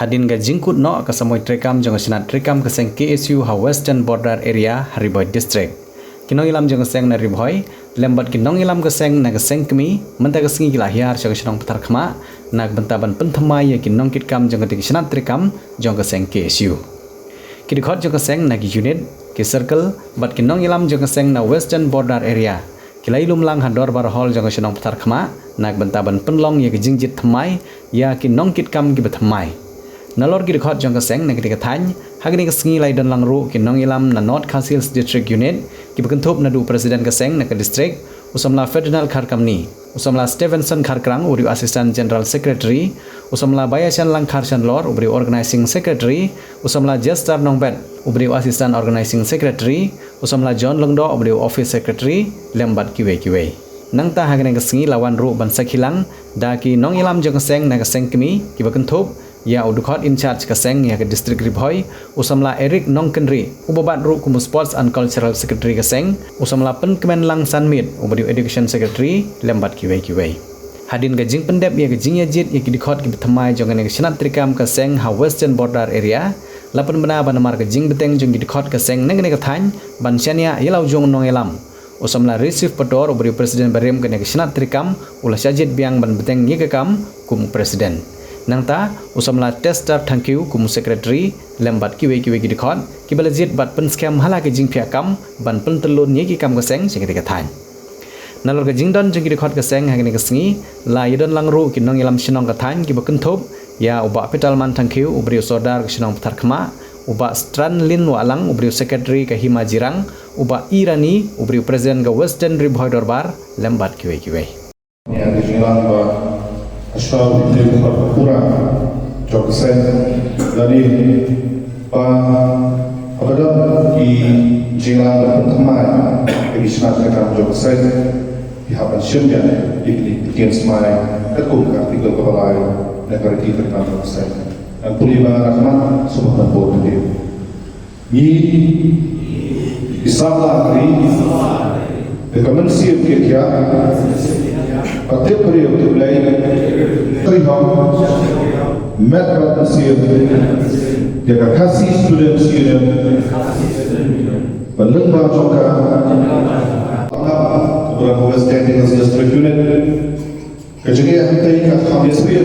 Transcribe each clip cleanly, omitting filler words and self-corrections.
hadin ga jingkut no ka samoi trekam jong sinat trekam ka seng KSU ha Western Border Area Hariboy District kinong ilam jong seng na riboy lembat kinong ilam ka seng na ka seng kemi menta ka singi gila hiar jong sinong patar khama nak bentaban penthamai ya kinong kitkam jong ka sinat trekam jong ka seng KSU kidikhot jong ka seng na ki unit ki circle bat kinong ilam jong ka seng na Western Border Area kilai lumlang handor bar hol jong ka sinong patar khama nak bentaban penlong ya ki jingjit thamai ya kinong kitkam ki bethamai nalor ki rekhot jong ka seng na ki ka thany hagni ka singi lai don lang ru ki nong ilam na North Council District Unit ki bekentup na du president ka seng na ka district usamla Ferdinand Kharkamni usamla Stevenson Kharkrang uri assistant general secretary usamla Bayasan Lang Kharshan Lor ubri organizing secretary usamla Jester Nongbet ubri assistant organizing secretary usamla John Longdo ubri office secretary lembat kiwe nangta hagni ka singi lawan ru ban sakhilang da ki nong ilam jong ka seng na ka seng kemi ki bekentup ya udukot in charge ka seng ya ka district riboy usamla Eric Nongkenri ubabat ru kumu sports and cultural secretary ka seng usamla pen kemen lang sanmit ubadi education secretary lembat kiwe hadin ka jing pendep ya ka jing yajit ya ki dikot ki bethamai jong ka sinat trikam ka seng ha Western Border Area lapan bena banamar ka jing beteng jong dikot ka seng nang ka thany ban syania yelau jong nong elam usamla receive pator ubadi presiden barem ka sinat trikam ula syajit biang ban beteng ye ka kam kumu presiden nangta usamla tester thank you kumu secretary lembat kiwe dikhot ki balajit bat pen scam hala ke jing phia kam ban pen telun ye ki kam ka seng sing ka thany nalor ka jingdon jing dikhot ka seng hagni ka singi la yidon langru ki nong ilam sinong ka thany ki baken thop ya uba petalman thank you ubri sodar sinong patar khma uba Stranlin Walang ubri secretary ka Hima Jirang uba Irani ubri president ka Western Riboy Dorbar lembat kiwe ya dijilang ba asal di kurang joksen dari apa di jilang pertama di sana mereka joksen di hapan syurga di kian semai kekum artikel kepala negara kita tentang joksen dan pulih rahmat subhanallah di Islamlah hari rekomendasi kita Patip beri untuk lain teriham metrat nasir jaga kasih student penlembang jangka beberapa Western District Unit kejadian hantai kat khamis bir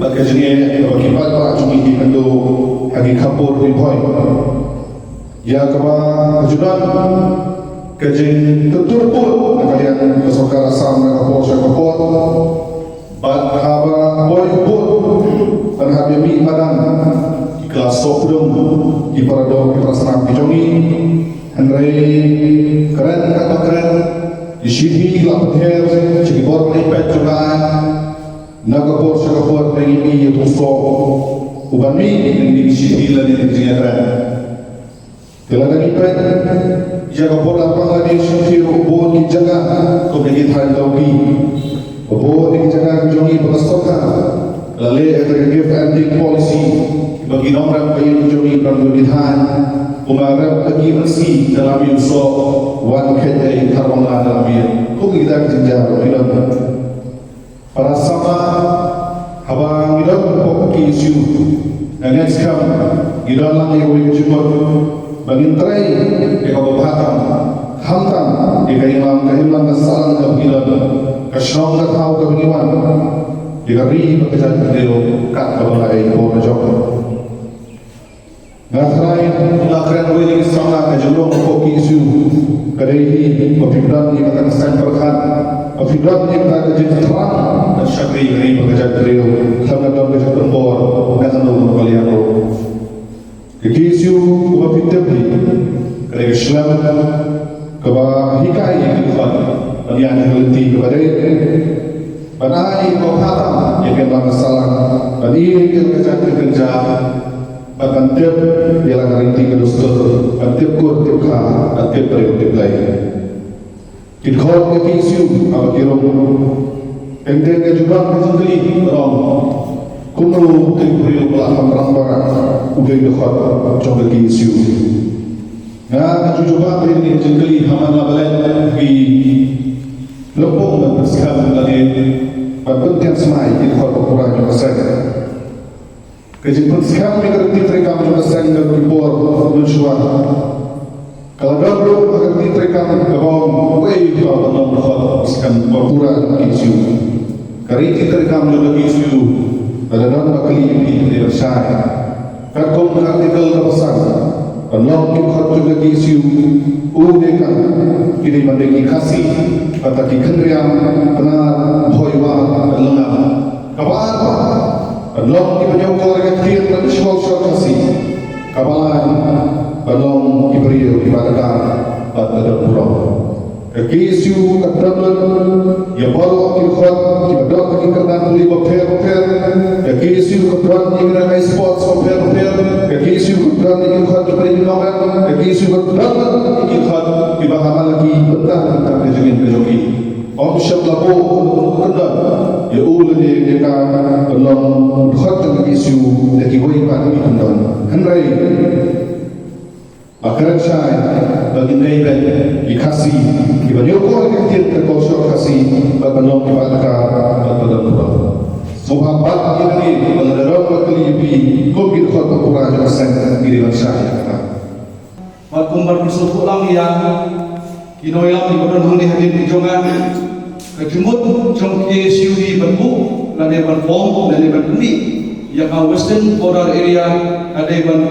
kejadian bagi pada cumi di kendo hagi kapur di boy ya kema kejudan kejadian terturpul kalian kesokar asam mereka bosya kapur bad haba boy kapur dan habimi madan di kelas sokdom di paradok di perasaan kijongi Henry keren kata keren di sini lapather cik bor lipet juga naga bosya kapur ini itu sok uban mi di sini lagi di keren Kelana lipet jaga bola Bangladesh fi ubud dijaga kemudian handawi ubud dijaga jongi pelastoka lalu ada give ending policy bagi nomor bayi jongi pemerintahan umarab bagi mensi dalam yuso wan kedai karwala dalam ko kita jaga film para sama abang idol poki isu dan next come idol lagi wujud Bagintrai eka babahatam hamtam eka imam kesalan kebilan kesyong ketau kebiniwan eka ri pekerjaan kedelo kat kebalai bawah jok ngatrai lakren wili sama kejelong koki isu kedehi pepibran eka kesan perkhat pepibran eka kejit terang dan syakri ri pekerjaan kedelo sama dalam kejat tempor dan tentu kalian Isu kuba fitri, kerana Islam kuba hikai yang kuat, yang henti kepada panai kuba hatam yang kena masalah, bani yang kerja, bahkan tiap dia lagi henti kedustur, tiap kur tiap kah, tiap periuk tiap lain. Kikor ke isu apa kirong, engkau kejuran kejengkeli orang. Kumru terpuri belakang rambaran udah dekat coba isu. Ya, coba ini jengkeli haman labelan di lempung dan bersikap lagi berbentuk semai di dekat ukuran yang besar. Kejadian sekarang mereka diterekam juga sering dan report mensuat. Kalau dulu akan diterekam kebawang, wei kalau benar benar sekarang berpura isu. Kari diterekam juga isu. Ada nama kali ini di Malaysia. Kalau artikel terpesan, kalau kita juga isu, mereka kini mereka kasih atau kekendirian benar hoiwa dan lengah. Kabar kalau kita jauh keluarga kita dan semua kasih kabalan kalau kita beri kepada pada pulau. Isu terdapat yang baru kita dapat kita nanti berper. Isu kebetulan yang ada sport berper. Isu kebetulan yang kita beri nama. Isu kebetulan kita dibahas lagi tentang kejadian. Om syablahu qadar ya ulani jika belum khatam isu dari wajib itu henry akaran saya bagi neighbor dikasih dibanding orang yang terkosong kasih belum dibakar pada pulau sohabat ini mengenal kali ini mungkin khatam Quran yang saya diri saya Kumbar bersukulang yang kinoilam di badan huni hadir di jongan kejumut jong KSU benbu lade ban form lade ban kumi yang western border area ada ban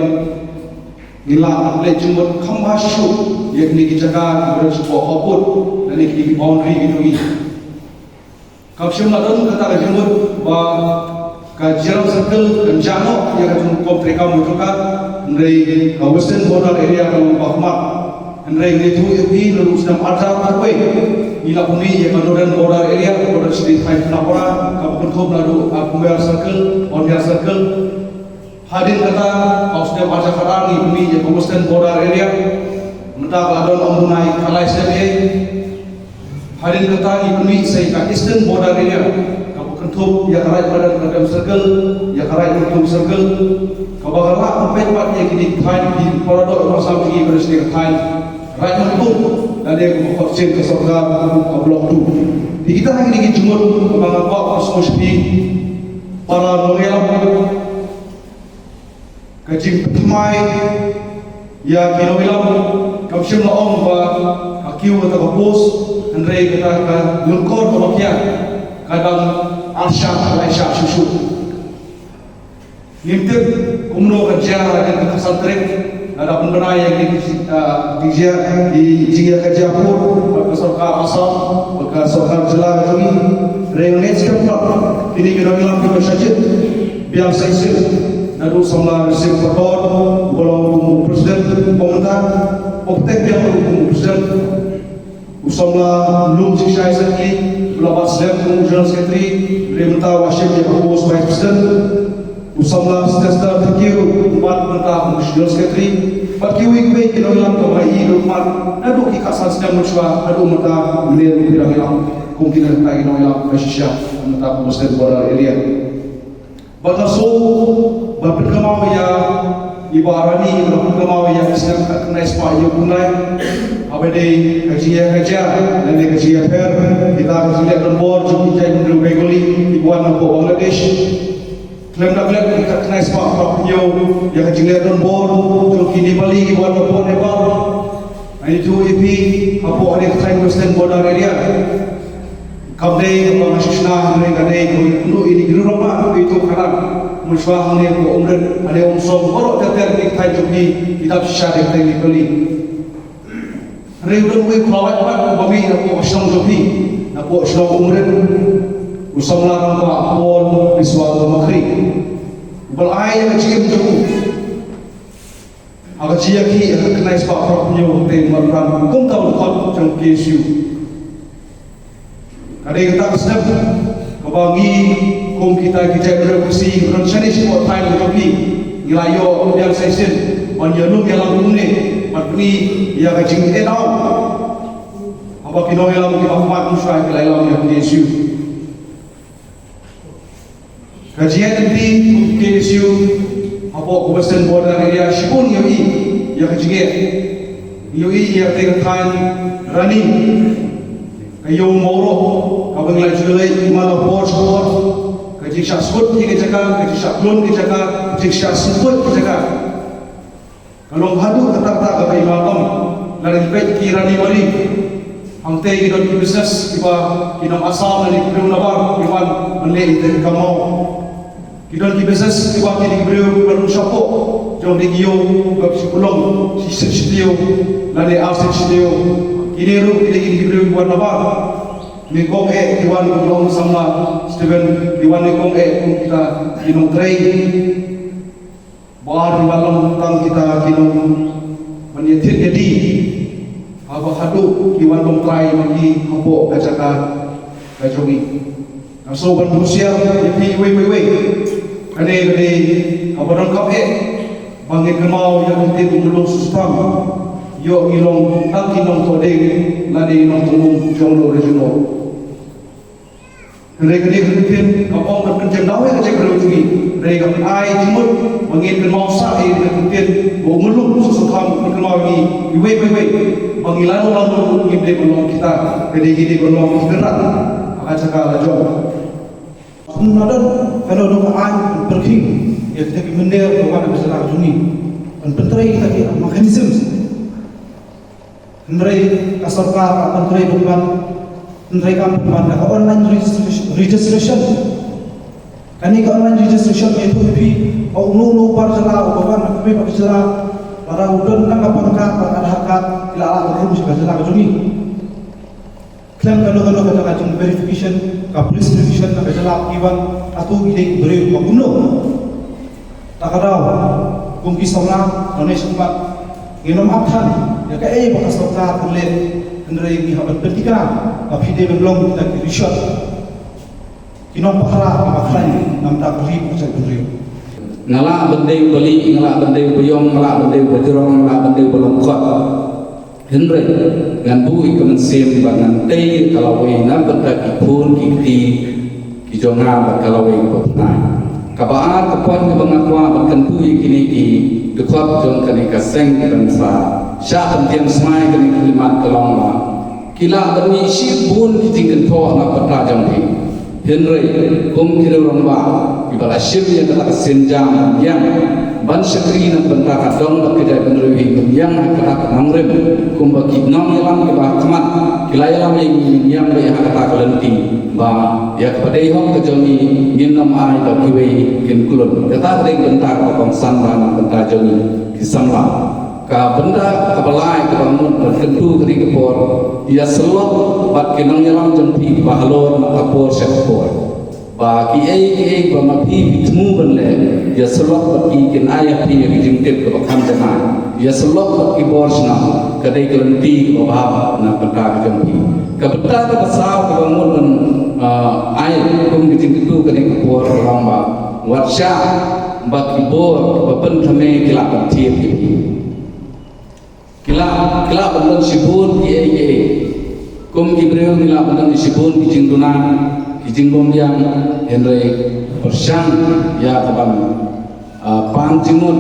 nila atle jumut kambashu yang ni jaga bersebuah oput dan ni boundary gitu ni kapsum ladon kata kejumut ba kajian circle dan jano yang kejumut kompleka mutukan dari western border area kalau bahmat Andai itu ini lalu sedang ada apa? Ila kuni yang northern border area, border state five Napora, kabupaten lalu Kumbar circle, Ondia circle. Hadir kata, kau sedang ada karang ini yang western border area. Mentak ladon omunai kalai sebagai. Hadir kata ini saya eastern border area, kabupaten yang karai pada Nadam circle, yang karai Nadam circle. Kau bahagia apa yang yang kini Thai di Korador Masam ini bersih Thai. Rakyat itu ada yang vaksin ke serta blok tu. Di kita hari ini jumur mengapa semua para loyal kajing pertamai ya kinoilam kapsim laong ba akiu kata kapus Andre kata lurkor kolokia kadang arsya laisya susu ngintip kumno kerja dan kesantren ada pembina yang di Jia Kajapur, bekas Sorkar Asam, bekas Sorkar Jelang kami, reunit setempat. Ini kita bilang kita saja, biar saya nadu sama resep kotor, kalau presiden pemerintah, optek yang berhubung presiden, usama belum siksa sekali, belajar sedang general secretary, pemerintah wasit yang berhubung vice president. Usamlah setiap terkiru empat mentah general secretary berkiwi kiwi kinoilam kawai rumah nadu kikasan sedang mencuba nadu mentah melihat pirang-pirang kemungkinan kita kinoilam Malaysia mentah muslim border area batasu bapit kemau ya ibu arani bapit kemau ya sedang kena ispa ya punai abade kajian dan kajian fair kita kajian lembor cukup jai menurut begoli ibuan nampak Bangladesh Klaim dah bilang kita kena sebab propernya yang kecilnya don bor, jom kini balik buat apa Nepal. Itu EP apa ada klaim western border area. Kamdei apa masisna mereka dei ini guru rumah itu karena musbah ni ko umren ada umsom borok terter di kai jogi kitab syarah tadi kali. Reudon we kelawat pak bami apa usong jogi, apa usong umren usang larang ko apol biswal makri bal ayah kecil tu agak cia ki kena sebab propnya waktu malam kum tahu dekat jang KSU ada yang tak sedap kebangi kum kita berevolusi rencana semua time jogi ngilayo yang session panjalum yang langsung ni matni ya kecil tahu apa kino yang kita mat musyah kilayo yang KSU kajian di KSU apa western border area Shibun yoi ya kajian yoi ya tengah running kayu moro kabang lagi lagi mana port kajik syak sebut ke jaga, kajik syak belum ke jaga, kajik syak sebut ke jaga. Kalau hadu kata-kata ke imam lari baik kirani mari hamte kita di bisnes kita asal dari kita nabar iman menlei dari kamu kita di bisnes kita beri baru siapa jom di gio bab sepulung sisi studio lari asal studio ini ru kita beri buat nabar ni kong diwan kong sama Steven diwan kong kita kinong tray bahar di malam tentang kita kinong menyetir jadi apa hadu kiwan tongkai magi hapo kacaka kajongi so ban manusia yapi we ane apa dong kau bangit kemau yang penting belum sustam yo ngilong tak kinong todeng ladi nong tunggu jonglo rejono kene kemudian kapong berkencang dawe kecek berujungi mereka ai timur mengin mau sa kemudian mau meluk susukam berkemau ini we pangilan lalu ngibde belum kita gede belum gerak akan cakap lajo nadan kalau dong ai pergi ya kita mender kawan masalah juni pentrai kita mekanisme pentrai asarkar pentrai bukan pentrai kampan ka online registration kani ka online registration itu pi au nu par jala bukan kami pakai jala para udon kan kapangkat para hakat ila ala hukum sebagai juni klaim kalau kata kacung verification ka police verification ka jala iwan atau ide beri makuno takaraw kung kisawla donation pak nginom aphan ya ka bakas dokter kulit kendrai ni habat bertika kapide belum kita kirishot kinom pakra maklai nam tak beri macam beri ngala bendai beli ngala bendai buyong ngala bendai bajrong ngala bendai belongkot henry ngan bui kemen sim bangan tei kalau we na benda kipun kiti kijonga kalau we kopnai kabaar kapon ke bangakwa bakan tui kini ki dekot jong kani kaseng bangsa sya pentian smai kani kalimat kelongla kila demi si bun kijing kentoh na patra jong henry kum kira rongba ibala shim yang kata senjam yang ban sekri na benta kadong bakidai benrewi yang kata nangrim kum baki nang yalam ke bahkamat kila yalam yang be kata kelenti ba ya kepada hong kejongi ginam ai bakiwe kin kulun kata deng benta kopong sanban benta jongi kisamla ka benda kabelai ke bangun berkentu kri kepor ia selok bat kinang yalam jempi bahalor makapor sekapor ba ki ai ba mapi bitmu benle ia selok bat ki kin ayah pi ki jingtip ke bakam jana ia selok bat ki borsna kadai kelenti ke babah na benda ke jempi ka benda ke besar ke bangun ai kum ki jingtu kadai kepor lamba watsha bat ki bor bapen thame kilak tiep ki kila benda sibun ye kum kibreu kila benda sibun kijing tunan kijing bombiang henry persang ya kaban pang cingun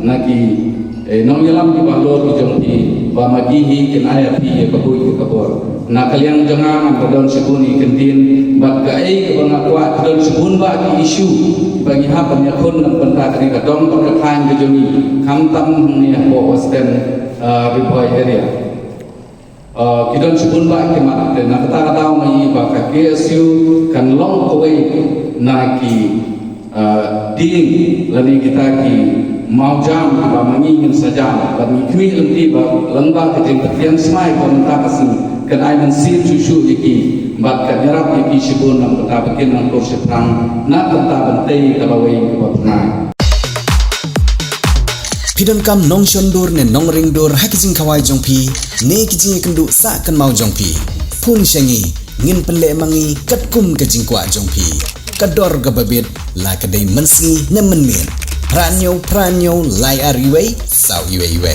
nagi nong yalam ki balor ki jongti ba magihi kin aya pi kabui ki kabor na kaliang jangan badon sibun ikentin bat gae ke bangakwa badon sibun ba ki isu bagi hapan yakun nan benda kri kadong ka khan ki jongi kam tam ni ho western Ribuai area. Kita sebut baik kemat dan nak kata mai baka KSU kan long away naki ding lani kita ki mau jam ba mangingin saja bagi kami lenti ba lembang kejeng ketian semai komentar kasih kan ai men sim susu iki bat kan nyerap iki sebut nam kata bikin nang kursi perang nak kata bentai kalawai kebapnai Pidon kam nong shondur ne nong ringdur hakijing kawai jongpi ne kijing kendu sa kan mau jongpi pun shengi ngin penle mangi katkum kajing kwa jongpi kador gababit la kadai mensi ne menmin pranyo lai ariwei sau iwei we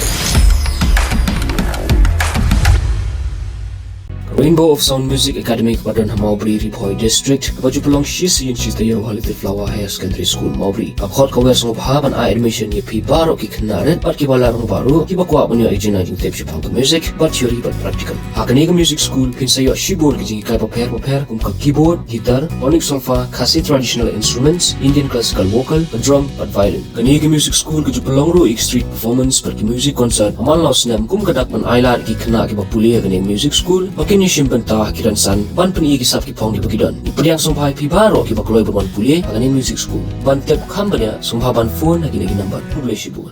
Rainbow of Sound Music Academy kepada Maubri Ribhoi District baju pelong shisi in shita yo halite Flower Higher Secondary School Maubri akhot kawer song bhaban a admission ye pi baro ki knaret pat ki balarong baru ki bakwa bunyo ijina jing tep shipang music but theory but practical hakani music school pinsa yo shibor ki jing kai paper kum ka keyboard guitar onyx solfa khasi traditional instruments Indian classical vocal drum but violin kani music school ki pelong ro street performance per ki music concert amal law snam kum kadak man ailar ki khna ki bapuli kani music school pakin ni shimpan ta kiran san ban pen i ki sap ki phong di pakidon ipriang song bhai pi baro ki bakloi ban puli kani music school ban tep khambanya song ban phone hagi number pulai shibor